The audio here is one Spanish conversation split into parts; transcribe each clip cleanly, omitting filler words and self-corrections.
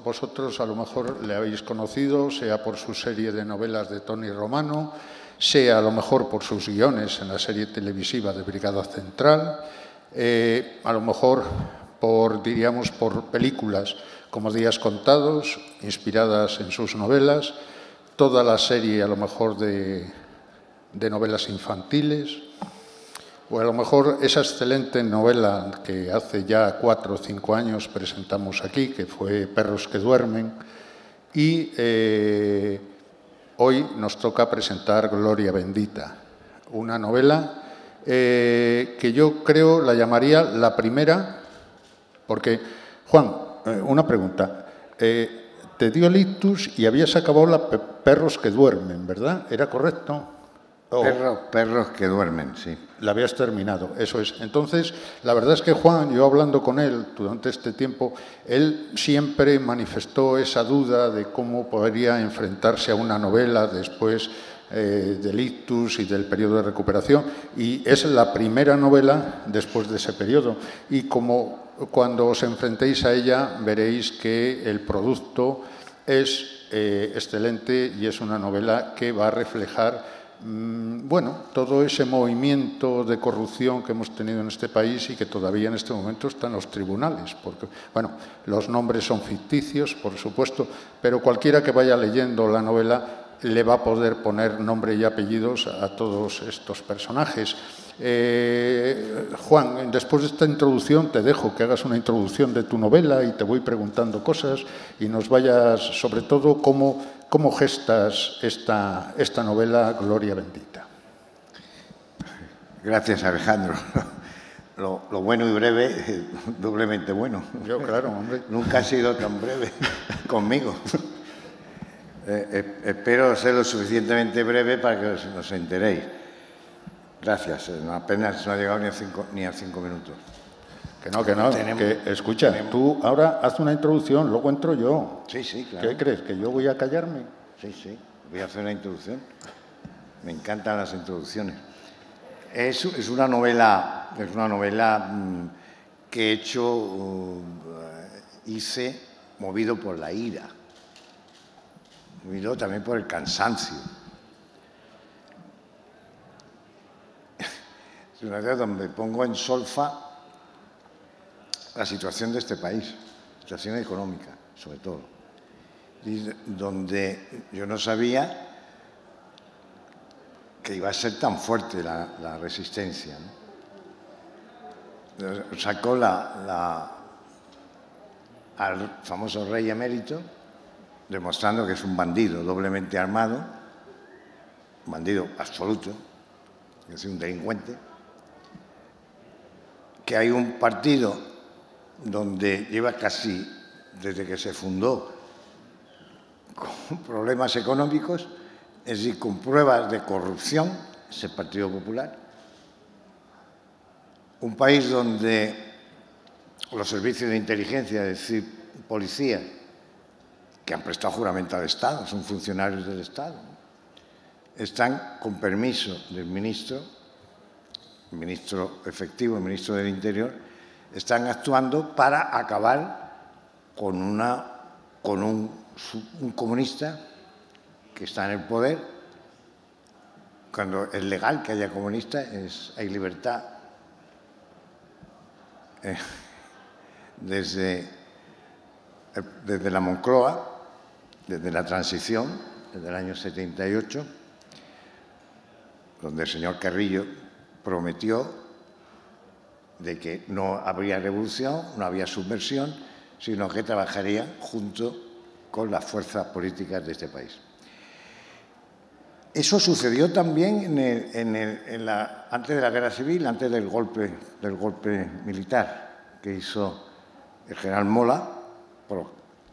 vosotros a lo mejor le habéis conocido, sea por su serie de novelas de Tony Romano, sea a lo mejor por sus guiones en la serie televisiva de Brigada Central, a lo mejor diríamos, por películas como Días Contados, inspiradas en sus novelas, toda la serie a lo mejor de novelas infantiles, o a lo mejor esa excelente novela que hace ya 4 o 5 años presentamos aquí, que fue Perros que duermen, y hoy nos toca presentar Gloria Bendita, una novela que yo creo la llamaría la primera, porque, Juan, una pregunta, te dio el ictus y habías acabado la Perros que duermen, ¿verdad? ¿Era correcto? Perros que duermen, sí. La habías terminado, eso es. Entonces, la verdad es que Juan, yo hablando con él durante este tiempo, él siempre manifestó esa duda de cómo podría enfrentarse a una novela después del ictus y del periodo de recuperación. Y es la primera novela después de ese periodo. Y como cuando os enfrentéis a ella, veréis que el producto es excelente y es una novela que va a reflejar bueno, todo ese movimiento de corrupción que hemos tenido en este país y que todavía en este momento está en los tribunales, porque, bueno, los nombres son ficticios, por supuesto, pero cualquiera que vaya leyendo la novela le va a poder poner nombre y apellidos a todos estos personajes. Juan, después de esta introducción te dejo que hagas una introducción de tu novela y te voy preguntando cosas y nos vayas, sobre todo, cómo gestas esta novela Gloria Bendita. Gracias, Alejandro. Lo bueno y breve, doblemente bueno. Yo, claro, hombre. Nunca ha sido tan breve conmigo. Espero ser lo suficientemente breve para que os enteréis. Gracias. Apenas no ha llegado ni a 5 minutos. Que no. Escucha, tú ahora haz una introducción, luego entro yo. Sí, claro. ¿Qué crees? ¿Que yo voy a callarme? Sí. Voy a hacer una introducción. Me encantan las introducciones. Es una novela que hice movido por la ira, movido también por el cansancio. Es una novela donde pongo en solfa la situación de este país, situación económica, sobre todo, y donde yo no sabía que iba a ser tan fuerte la resistencia, ¿no? Sacó al famoso rey emérito, demostrando que es un bandido doblemente armado, un bandido absoluto, que es un delincuente, que hay un partido donde lleva casi desde que se fundó con problemas económicos, es decir, con pruebas de corrupción, es el Partido Popular. Un país donde los servicios de inteligencia, es decir, policías, que han prestado juramento al Estado, son funcionarios del Estado, están con permiso del ministro efectivo, el ministro del Interior, están actuando para acabar con un comunista que está en el poder. Cuando es legal que haya comunistas, hay libertad. Desde la Moncloa, desde la transición, desde el año 78, donde el señor Carrillo prometió de que no habría revolución, no había subversión, sino que trabajaría junto con las fuerzas políticas de este país. Eso sucedió también antes de la Guerra Civil, antes del golpe militar que hizo el general Mola,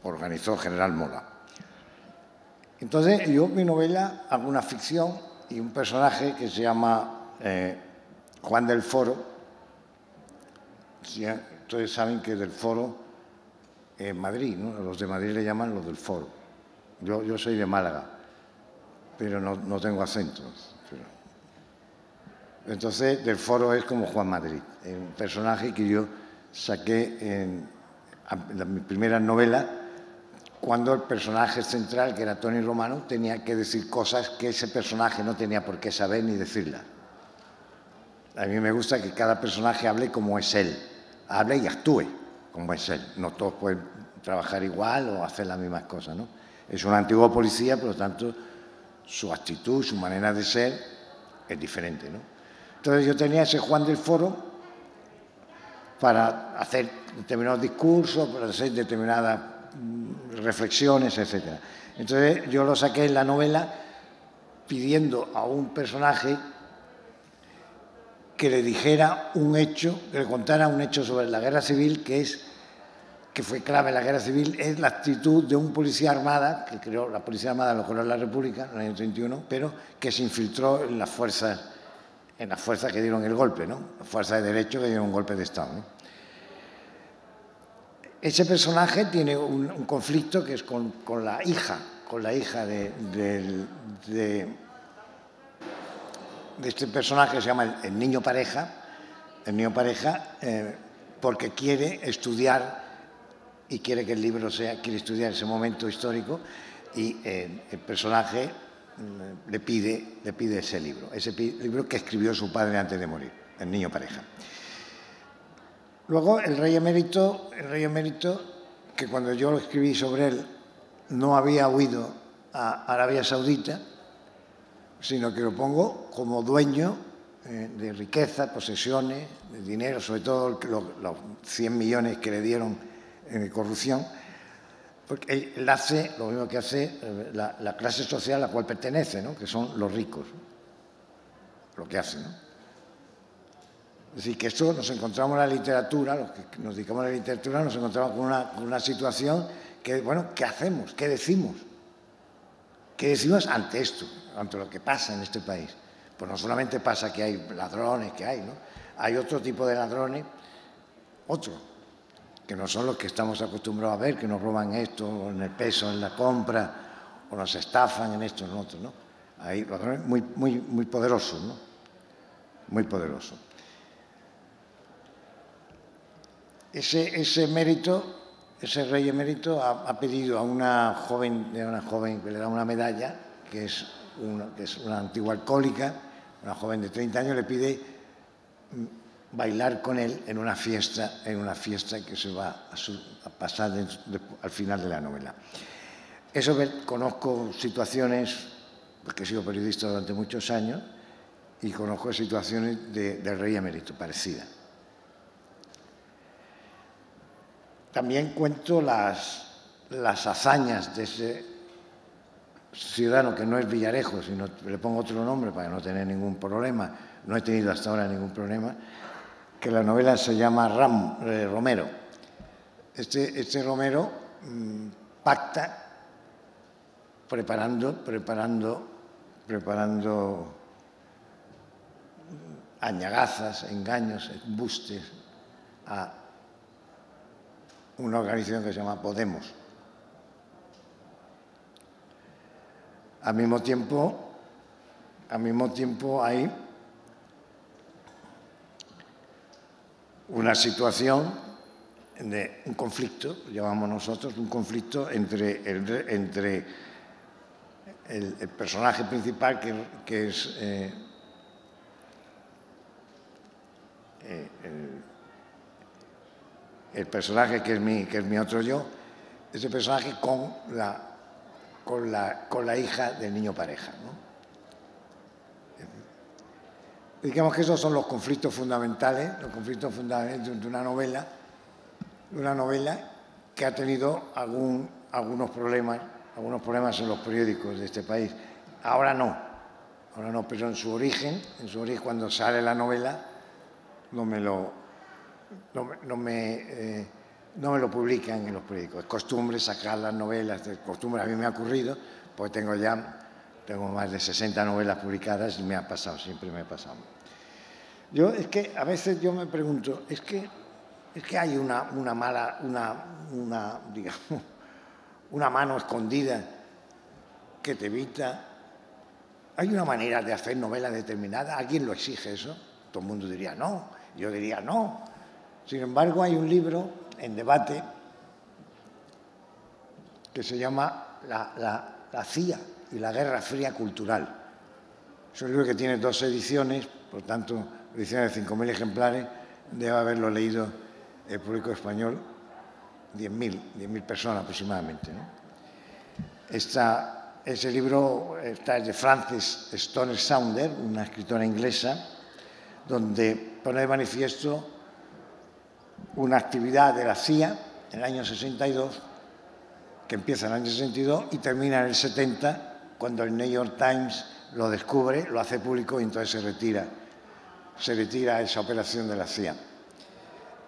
organizó el general Mola. Entonces, yo en mi novela hago una ficción y un personaje que se llama Juan del Foro. Ustedes saben que del Foro en Madrid, ¿no? Los de Madrid le llaman los del Foro. Yo soy de Málaga, pero no tengo acento. Entonces, del Foro es como Juan Madrid, un personaje que yo saqué en mis primeras novelas cuando el personaje central, que era Tony Romano, tenía que decir cosas que ese personaje no tenía por qué saber ni decirlas. A mí me gusta que cada personaje hable como es él, hable y actúe como es él. No todos pueden trabajar igual o hacer las mismas cosas, ¿no? Es un antiguo policía, por lo tanto, su actitud, su manera de ser es diferente, ¿no? Entonces yo tenía ese Juan del Foro para hacer determinados discursos, para hacer determinadas reflexiones, etc. Entonces yo lo saqué en la novela pidiendo a un personaje que le dijera un hecho, que le contara un hecho sobre la guerra civil que fue clave en la guerra civil, es la actitud de un policía armada, que creó la Policía Armada, lo creó la República en el año 31, pero que se infiltró en las fuerzas que dieron el golpe, ¿no? Las fuerzas de derecho que dieron un golpe de Estado, ¿no? Ese personaje tiene un conflicto que es con la hija de este personaje que se llama el niño pareja, porque quiere estudiar y quiere que el libro quiere estudiar ese momento histórico y el personaje le pide ese libro que escribió su padre antes de morir, el niño pareja. Luego el rey emérito, que cuando yo lo escribí sobre él no había huido a Arabia Saudita, sino que lo pongo como dueño de riqueza, posesiones, de dinero, sobre todo los 100 millones que le dieron en corrupción, porque él hace lo mismo que hace la clase social a la cual pertenece, ¿no? Que son los ricos, lo que hace, ¿no? Es decir, que esto nos encontramos en la literatura, los que nos dedicamos a la literatura, nos encontramos con una situación que, bueno, ¿qué hacemos? ¿Qué decimos? ¿Qué decimos ante esto, ante lo que pasa en este país? Pues no solamente pasa que hay ladrones, ¿no? Hay otro tipo de ladrones, que no son los que estamos acostumbrados a ver, que nos roban esto, o en el peso, en la compra, o nos estafan en esto, en otro, ¿no? Hay ladrones muy poderosos, ¿no? Muy poderosos. Ese rey emérito ha pedido a una joven que le da una medalla, que es una antigua alcohólica, una joven de 30 años, le pide bailar con él en una fiesta que se va a pasar al final de la novela. Conozco situaciones, porque he sido periodista durante muchos años, y conozco situaciones del rey emérito parecidas. También cuento las hazañas de ese ciudadano que no es Villarejo, sino le pongo otro nombre para no tener ningún problema. No he tenido hasta ahora ningún problema. Que la novela se llama Romero. Este Romero pacta preparando añagazas, engaños, embustes a una organización que se llama Podemos. Al mismo tiempo hay una situación de un conflicto, llamamos nosotros, un conflicto entre el personaje principal, que es el personaje que es mi otro yo, ese personaje con la hija del niño pareja, ¿no? Digamos que esos son los conflictos fundamentales de una novela que ha tenido algunos problemas en los periódicos de este país. Ahora no, pero en su origen, cuando sale la novela, no me lo publican en los periódicos. Es costumbre sacar las novelas, a mí me ha ocurrido, porque tengo más de 60 novelas publicadas y siempre me ha pasado. Es que a veces yo me pregunto, es que hay una mano escondida que te evita. ¿Hay una manera de hacer novela determinada? ¿Alguien lo exige eso? Todo el mundo diría no, yo diría no. Sin embargo, hay un libro en debate que se llama la CIA y la Guerra Fría Cultural. Es un libro que tiene 2 ediciones, por tanto, ediciones de 5.000 ejemplares, debe haberlo leído el público español 10.000 personas aproximadamente, ¿no? Ese libro está de Frances Stoner Saunders, una escritora inglesa, donde pone de manifiesto una actividad de la CIA en el año 62, que empieza en el año 62 y termina en el 70, cuando el New York Times lo descubre, lo hace público y entonces se retira esa operación de la CIA.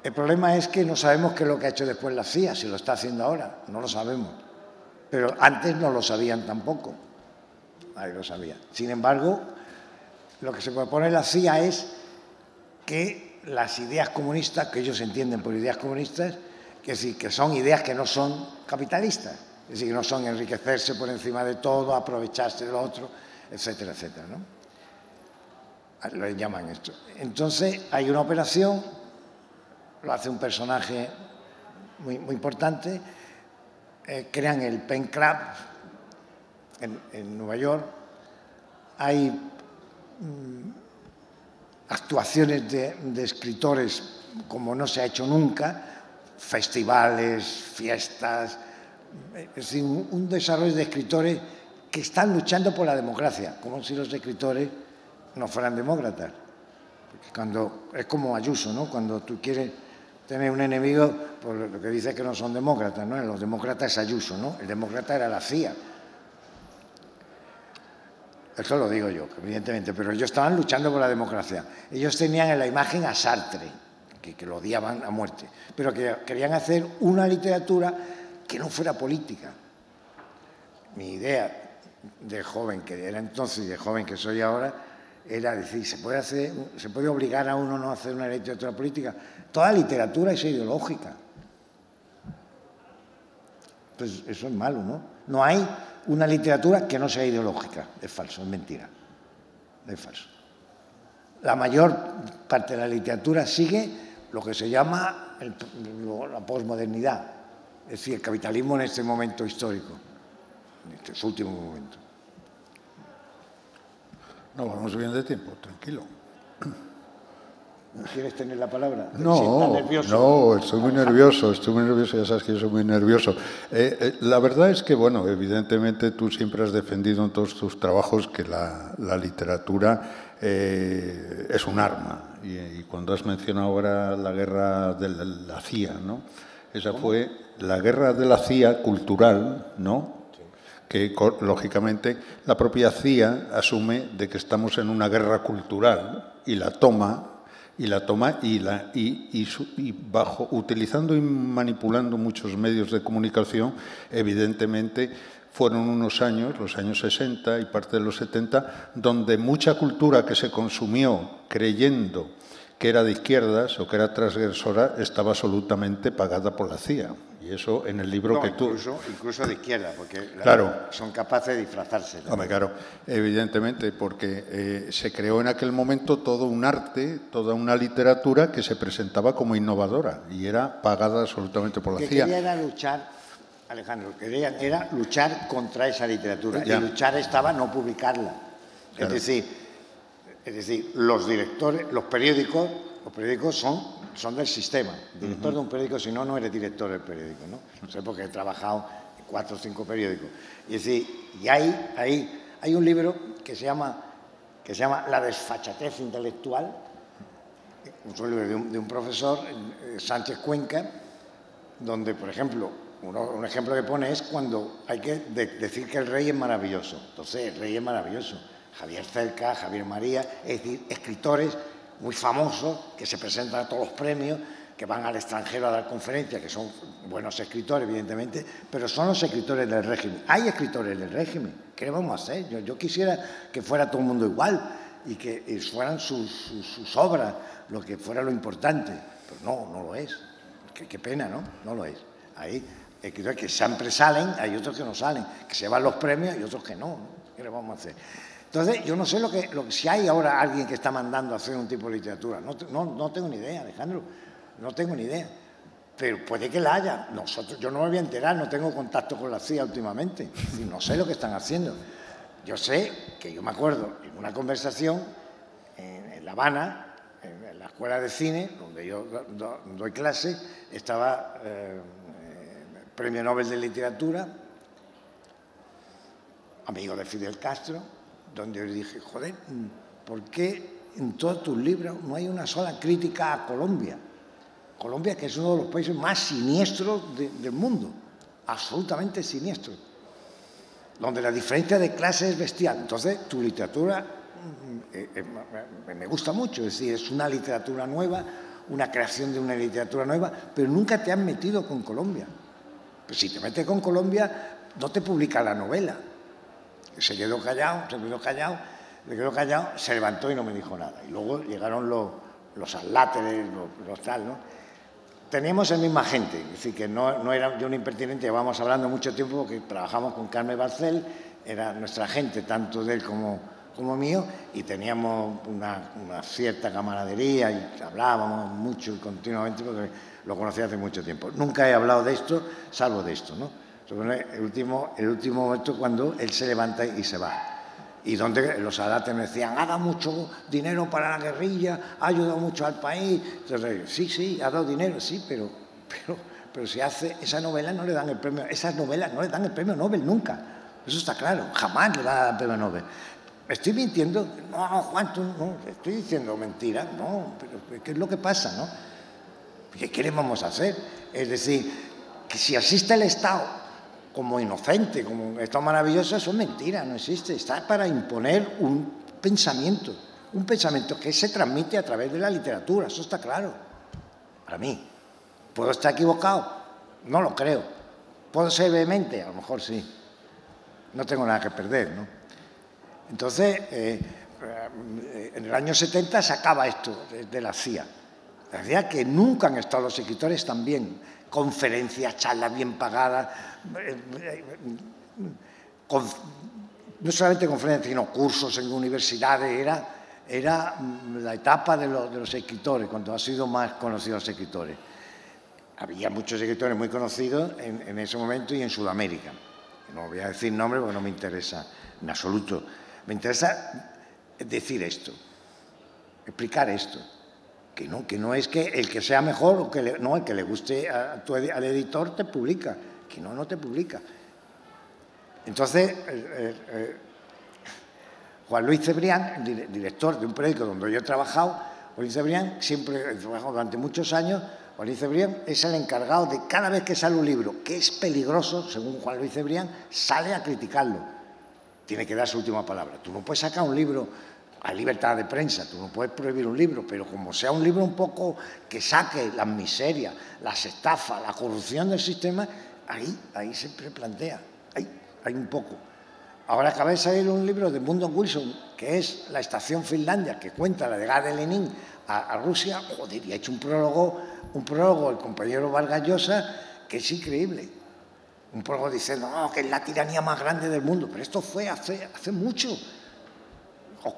El problema es que no sabemos qué es lo que ha hecho después la CIA, si lo está haciendo ahora, no lo sabemos. Pero antes no lo sabían tampoco, nadie lo sabía. Sin embargo, lo que se propone la CIA es que las ideas comunistas, que ellos entienden por ideas comunistas, que sí, que son ideas que no son capitalistas, es decir, que no son enriquecerse por encima de todo, aprovecharse de lo otro, etcétera, etcétera, ¿no? Lo llaman esto. Entonces, hay una operación, lo hace un personaje muy importante, crean el Pen Club en Nueva York, hay actuaciones de escritores como no se ha hecho nunca, festivales, fiestas, es decir, un desarrollo de escritores que están luchando por la democracia, como si los escritores no fueran demócratas. Porque es como Ayuso, ¿no? Cuando tú quieres tener un enemigo, pues lo que dice es que no son demócratas, ¿no? Los demócratas es Ayuso, ¿no? El demócrata era la CIA. Eso lo digo yo, evidentemente, pero ellos estaban luchando por la democracia. Ellos tenían en la imagen a Sartre, que lo odiaban a muerte, pero que querían hacer una literatura que no fuera política. Mi idea de joven que era entonces y de joven que soy ahora era decir, ¿se puede obligar a uno no a hacer una literatura política? Toda literatura es ideológica. Pues eso es malo, ¿no? No hay una literatura que no sea ideológica. Es falso, es mentira. Es falso. La mayor parte de la literatura sigue lo que se llama la posmodernidad, es decir, el capitalismo en este momento histórico, en este último momento. No, vamos bien de tiempo, tranquilo. ¿Quieres tener la palabra? No, estoy muy nervioso, ya sabes que yo soy muy nervioso. La verdad es que, bueno, evidentemente tú siempre has defendido en todos tus trabajos que la literatura es un arma. Y cuando has mencionado ahora la guerra de la CIA, ¿no? Esa fue la guerra de la CIA cultural, ¿no? Que, lógicamente, la propia CIA asume de que estamos en una guerra cultural y la toma utilizando y manipulando muchos medios de comunicación, evidentemente fueron unos años, los años 60 y parte de los 70, donde mucha cultura que se consumió creyendo que era de izquierdas o que era transgresora estaba absolutamente pagada por la CIA. Y eso en el libro que tú... Incluso de izquierda, porque claro, son capaces de disfrazarse. Hombre, claro, evidentemente, porque se creó en aquel momento todo un arte, toda una literatura que se presentaba como innovadora y era pagada absolutamente por la CIA. Querían era luchar, Alejandro, era luchar contra esa literatura. Ya. Y luchar estaba no publicarla. Claro. Es decir, los directores, los periódicos son del sistema. Director de un periódico, si no, no eres director del periódico, ¿no? No sé, porque he trabajado en 4 o 5 periódicos. Y es decir, y hay un libro que se llama La desfachatez intelectual, un libro de un profesor, Sánchez Cuenca, donde, por ejemplo, un ejemplo que pone es cuando hay que decir que el rey es maravilloso. Entonces, el rey es maravilloso. Javier Cerca, Javier María, es decir, escritores muy famosos que se presentan a todos los premios, que van al extranjero a dar conferencias, que son buenos escritores, evidentemente, pero son los escritores del régimen. Hay escritores del régimen. ¿Qué vamos a hacer? Yo quisiera que fuera todo el mundo igual y que fueran sus obras lo que fuera lo importante. Pero no lo es. Qué pena, ¿no? No lo es. Hay escritores que siempre salen, hay otros que no salen, que se llevan los premios y otros que no. ¿Qué le vamos a hacer? Entonces, yo no sé si hay ahora alguien que está mandando a hacer un tipo de literatura. No tengo ni idea, Alejandro. No tengo ni idea. pero puede que la haya. Yo no me voy a enterar, no tengo contacto con la CIA últimamente, no sé lo que están haciendo. Yo sé que yo me acuerdo en una conversación en La Habana, en la escuela de cine, donde yo doy clase, estaba Premio Nobel de Literatura, amigo de Fidel Castro, donde yo le dije, joder, ¿por qué en todos tus libros no hay una sola crítica a Colombia? Colombia, que es uno de los países más siniestros del mundo, absolutamente siniestro, donde la diferencia de clase es bestial. Entonces, tu literatura me gusta mucho, es decir, es una literatura nueva, una creación de una literatura nueva, pero nunca te has metido con Colombia. Pues si te metes con Colombia, no te publica la novela. Se quedó callado, se levantó y no me dijo nada. Y luego llegaron los atláteres, los tal, ¿no? Teníamos la misma gente, es decir, que no era yo un impertinente, llevamos hablando mucho tiempo porque trabajamos con Carme Barcel, era nuestra gente, tanto de él como mío, y teníamos una cierta camaradería y hablábamos mucho y continuamente porque lo conocía hace mucho tiempo. Nunca he hablado de esto, salvo de esto, ¿no? Sobre el último momento cuando él se levanta y se va. Y donde los alates me decían, ha dado mucho dinero para la guerrilla, ha ayudado mucho al país. Entonces, sí, ha dado dinero, sí, pero si hace esa novela no le dan el premio, esas novelas no le dan el premio Nobel nunca. Eso está claro, jamás le dan el premio Nobel. ¿Estoy mintiendo? No, Juan, tú no, estoy diciendo mentira. No, pero ¿qué es lo que pasa, no? ¿Qué le vamos a hacer? Es decir, que si asiste el Estado como inocente, como un Estado maravilloso, eso es mentira, no existe. Está para imponer un pensamiento que se transmite a través de la literatura, eso está claro. Para mí. ¿Puedo estar equivocado? No lo creo. ¿Puedo ser vehemente? A lo mejor sí. No tengo nada que perder, ¿no? Entonces, en el año 70 se acaba esto de la CIA. La CIA que nunca han estado los escritores tan bien. Conferencias, charlas bien pagadas, no solamente conferencias, sino cursos en universidades. Era la etapa de los escritores, cuando han sido más conocidos los escritores. Había muchos escritores muy conocidos en ese momento y en Sudamérica. No voy a decir nombres porque no me interesa en absoluto. Me interesa decir esto, explicar esto. Que no es que el que sea mejor o que no, el que le guste al editor te publica, que no te publica. Entonces, Juan Luis Cebrián, director de un periódico donde yo he trabajado, Juan Luis Cebrián, siempre he trabajado durante muchos años, Juan Luis Cebrián es el encargado de cada vez que sale un libro que es peligroso, según Juan Luis Cebrián, sale a criticarlo. Tiene que dar su última palabra. Tú no puedes sacar un libro. Hay libertad de prensa, tú no puedes prohibir un libro, pero como sea un libro un poco que saque las miserias, las estafas, la corrupción del sistema, ahí se plantea, hay un poco. Ahora acaba de salir un libro de Mundon Wilson, que es La Estación Finlandia, que cuenta la llegada de Lenin a Rusia, joder, y ha hecho un prólogo el compañero Vargas Llosa, que es increíble. Un prólogo diciendo, no, que es la tiranía más grande del mundo, pero esto fue hace mucho.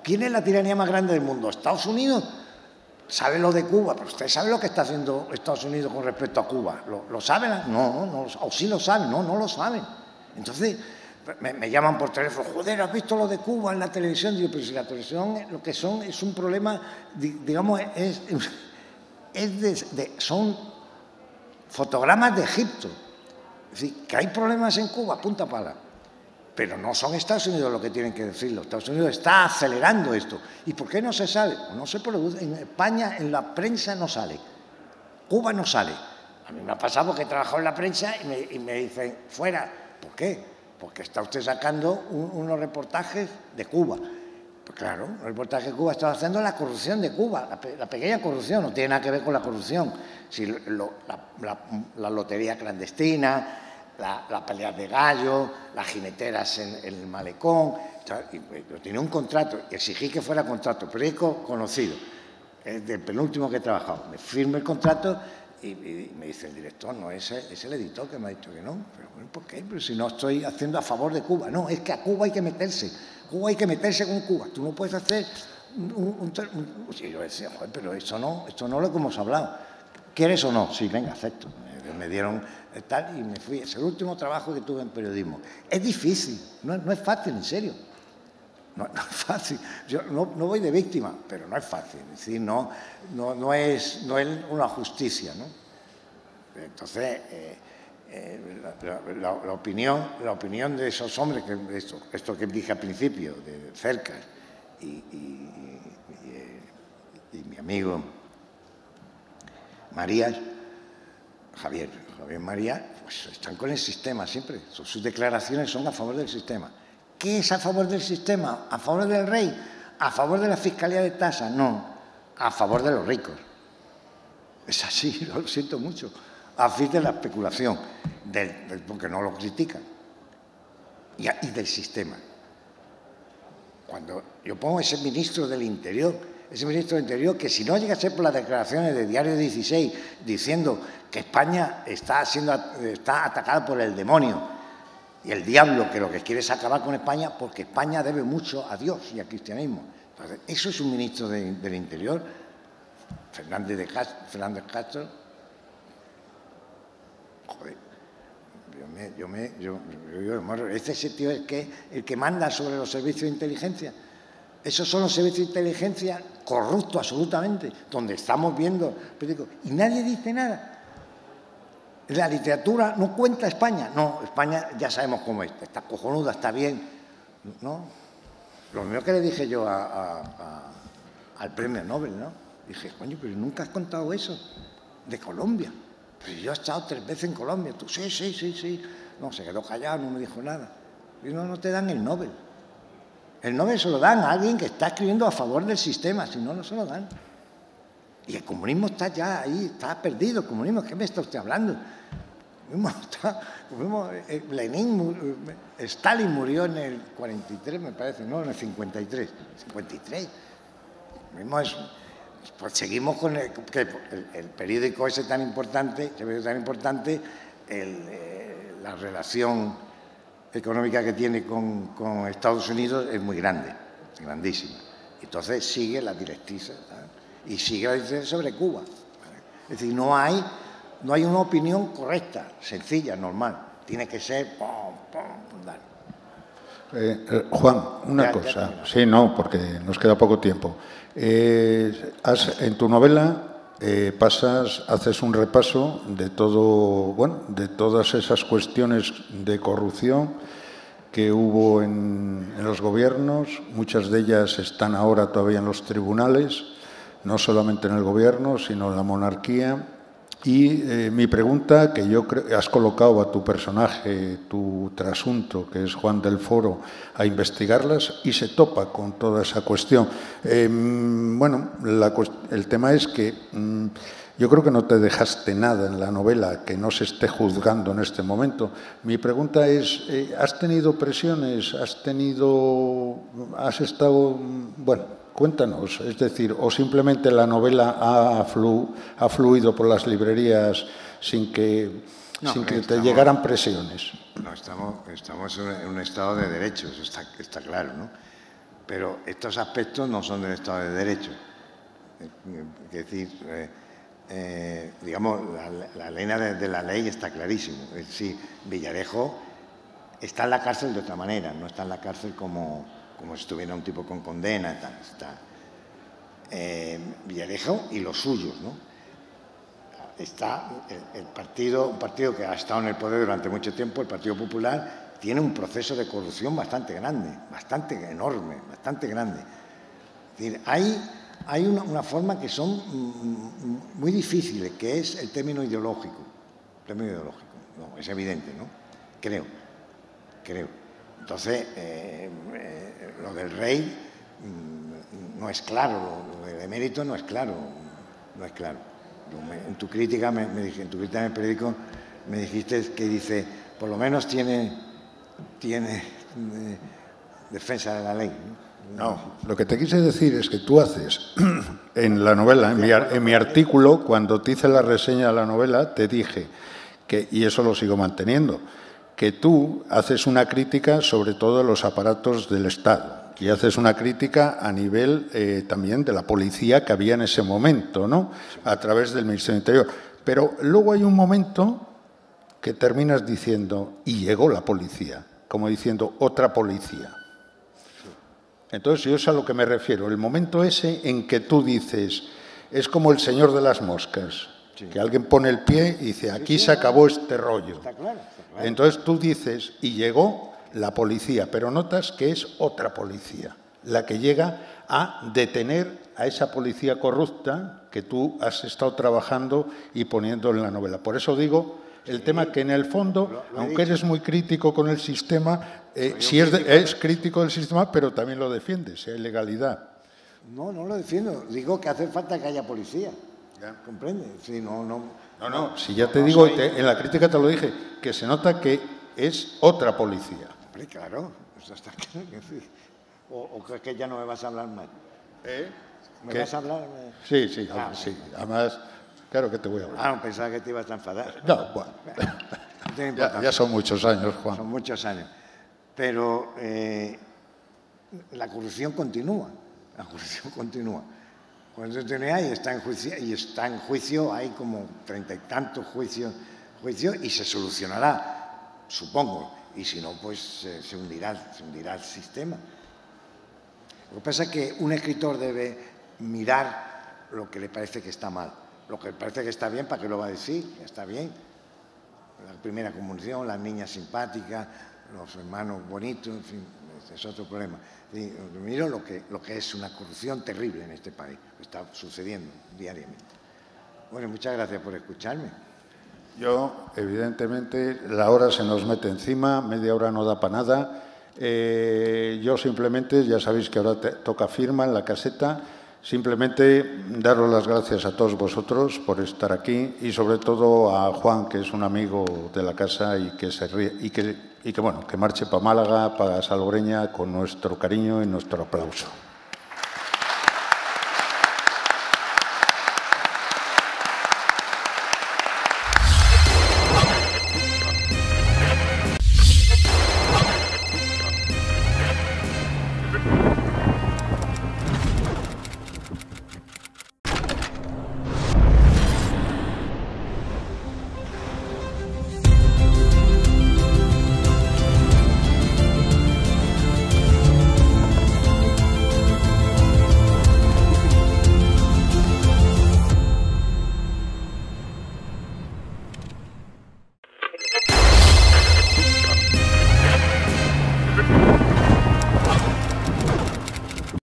¿Quién es la tiranía más grande del mundo? ¿Estados Unidos? ¿Sabe lo de Cuba? Pero usted sabe lo que está haciendo Estados Unidos con respecto a Cuba. ¿Lo saben? No, o sí lo saben, no lo saben. Entonces, me llaman por teléfono, joder, ¿has visto lo de Cuba en la televisión? Digo, pero si la televisión lo que son es un problema, digamos, son fotogramas de Egipto. Es decir, que hay problemas en Cuba, punta pala. Pero no son Estados Unidos los que tienen que decirlo. Estados Unidos está acelerando esto. ¿Y por qué no se sabe? No se produce. En España, en la prensa no sale. Cuba no sale. A mí me ha pasado porque he trabajado en la prensa y me dicen, fuera. ¿Por qué? Porque está usted sacando unos reportajes de Cuba. Pues claro, un reportaje de Cuba está haciendo la corrupción de Cuba, la pequeña corrupción, no tiene nada que ver con la corrupción. Si la lotería clandestina, la pelea de gallo, las jineteras en el malecón. Yo tenía un contrato y exigí que fuera contrato, periódico conocido, del penúltimo que he trabajado. Me firmo el contrato y me dice el director, no, es el editor que me ha dicho que no. Pero bueno, ¿por qué? Pero si no estoy haciendo a favor de Cuba. No, es que a Cuba hay que meterse. Cuba hay que meterse con Cuba. Tú no puedes hacer y yo decía, joder, pero esto no es lo que hemos hablado. ¿Quieres o no? Sí, venga, acepto. me dieron tal y me fui. Es el último trabajo que tuve en periodismo. Es difícil, no es fácil, en serio. No es fácil. Yo no voy de víctima, pero no es fácil. Es decir, no es una justicia, ¿no? Entonces, la opinión de esos hombres, esto que dije al principio, de Cercas y mi amigo Marías, Javier Marías, pues están con el sistema siempre. Sus declaraciones son a favor del sistema. ¿Qué es a favor del sistema? ¿A favor del rey? ¿A favor de la Fiscalía de Tasas? No, a favor de los ricos. Es así, lo siento mucho. A fin de la especulación, porque no lo critican, y del sistema. Cuando yo pongo ese ministro del Interior que si no llega a ser por las declaraciones de Diario 16 diciendo que España está atacada por el demonio y el diablo, que lo que quiere es acabar con España porque España debe mucho a Dios y al cristianismo. Entonces, eso es un ministro del Interior, Fernández Castro. Joder, ese tío es el que manda sobre los servicios de inteligencia. Esos son los servicios de inteligencia corruptos absolutamente, donde estamos viendo y nadie dice nada. La literatura no cuenta España. No, España ya sabemos cómo es. Está cojonuda, está bien. ¿No? Lo mismo que le dije yo al premio Nobel, ¿no? Dije, coño, pero nunca has contado eso de Colombia. Pero yo he estado 3 veces en Colombia. Tú, sí. No, se quedó callado, no me dijo nada. Y no te dan el Nobel. El Nobel se lo dan a alguien que está escribiendo a favor del sistema, si no, no se lo dan. Y el comunismo está ya ahí, está perdido. El comunismo, ¿qué me está usted hablando? Stalin murió en el 43, me parece, no, en el 53. 53. Pues seguimos con el periódico ese tan importante, la relación económica que tiene con Estados Unidos es muy grande, es grandísima. Entonces sigue las directrices, ¿sabes? Y sigue las directrices sobre Cuba. Es decir, no hay una opinión correcta, sencilla, normal. Tiene que ser Juan, una cosa. Sí, no, porque nos queda poco tiempo. En tu novela haces un repaso de de todas esas cuestiones de corrupción que hubo en los gobiernos. Muchas de ellas están ahora todavía en los tribunales, no solamente en el gobierno, sino en la monarquía. Y mi pregunta, que yo creo, has colocado a tu personaje, tu trasunto, que es Juan del Foro, a investigarlas y se topa con toda esa cuestión. El tema es que yo creo que no te dejaste nada en la novela que no se esté juzgando en este momento. Mi pregunta es, ¿has tenido presiones? ¿Has estado, cuéntanos, es decir, o simplemente la novela ha fluido por las librerías sin que te llegaran presiones? No, estamos en un Estado de Derecho, eso está claro, ¿no? Pero estos aspectos no son del Estado de Derecho. Es decir, digamos, la línea de la ley está clarísimo. Es decir, Villarejo está en la cárcel de otra manera, no está en la cárcel como si estuviera un tipo con condena y tal. Está Villarejo y los suyos, ¿no? Está un partido que ha estado en el poder durante mucho tiempo, el Partido Popular, tiene un proceso de corrupción bastante grande, bastante enorme, bastante grande. Es decir, hay una forma que son muy difíciles, que es el término ideológico. No, es evidente, ¿no? Creo. Entonces, lo del rey no es claro, lo del emérito no es claro. En tu crítica en el periódico me dijiste que dice, por lo menos tiene defensa de la ley, ¿no? No, lo que te quise decir es que tú haces en la novela, en mi artículo, cuando te hice la reseña de la novela, te dije que, y eso lo sigo manteniendo, que tú haces una crítica sobre todo de los aparatos del Estado y haces una crítica a nivel también de la policía que había en ese momento, ¿no? A través del Ministerio del Interior. Pero luego hay un momento que terminas diciendo, y llegó la policía, como diciendo, otra policía. Entonces, yo es a lo que me refiero. El momento ese en que tú dices, es como el señor de las moscas, sí, que alguien pone el pie y dice, aquí se acabó este rollo. Está claro, está claro. Entonces tú dices, y llegó la policía, pero notas que es otra policía, la que llega a detener a esa policía corrupta que tú has estado trabajando y poniendo en la novela. Por eso digo, el tema que en el fondo, aunque eres muy crítico con el sistema, sí es crítico del sistema, pero también lo defiendes, si hay legalidad. No, no lo defiendo. Digo que hace falta que haya policía. ¿Comprende? Sí, no, si ya te digo, en la crítica te lo dije, que se nota que es otra policía. Hombre, claro, eso está claro que sí. ¿O crees que ya no me vas a hablar mal? ¿Me vas a hablar? Sí, sí. Además, claro que te voy a hablar. No, pensaba que te ibas a enfadar. No, bueno. Ya son muchos años, Juan. Son muchos años. Pero la corrupción continúa. La corrupción continúa. Cuando está en juicio, hay como 30 y tantos juicios y se solucionará, supongo. Y si no, pues se hundirá el sistema. Lo que pasa es que un escritor debe mirar lo que le parece que está mal. Lo que le parece que está bien, ¿para qué lo va a decir? Está bien. La primera comunión, las niñas simpáticas, los hermanos bonitos, en fin, ese es otro problema. Y miro lo que es una corrupción terrible en este país, que está sucediendo diariamente. Bueno, muchas gracias por escucharme. Yo, evidentemente, la hora se nos mete encima, media hora no da para nada. Yo simplemente, ya sabéis que ahora toca firma en la caseta, simplemente daros las gracias a todos vosotros por estar aquí y sobre todo a Juan, que es un amigo de la casa y que se ríe, y que marche para Málaga, para Salobreña, con nuestro cariño y nuestro aplauso.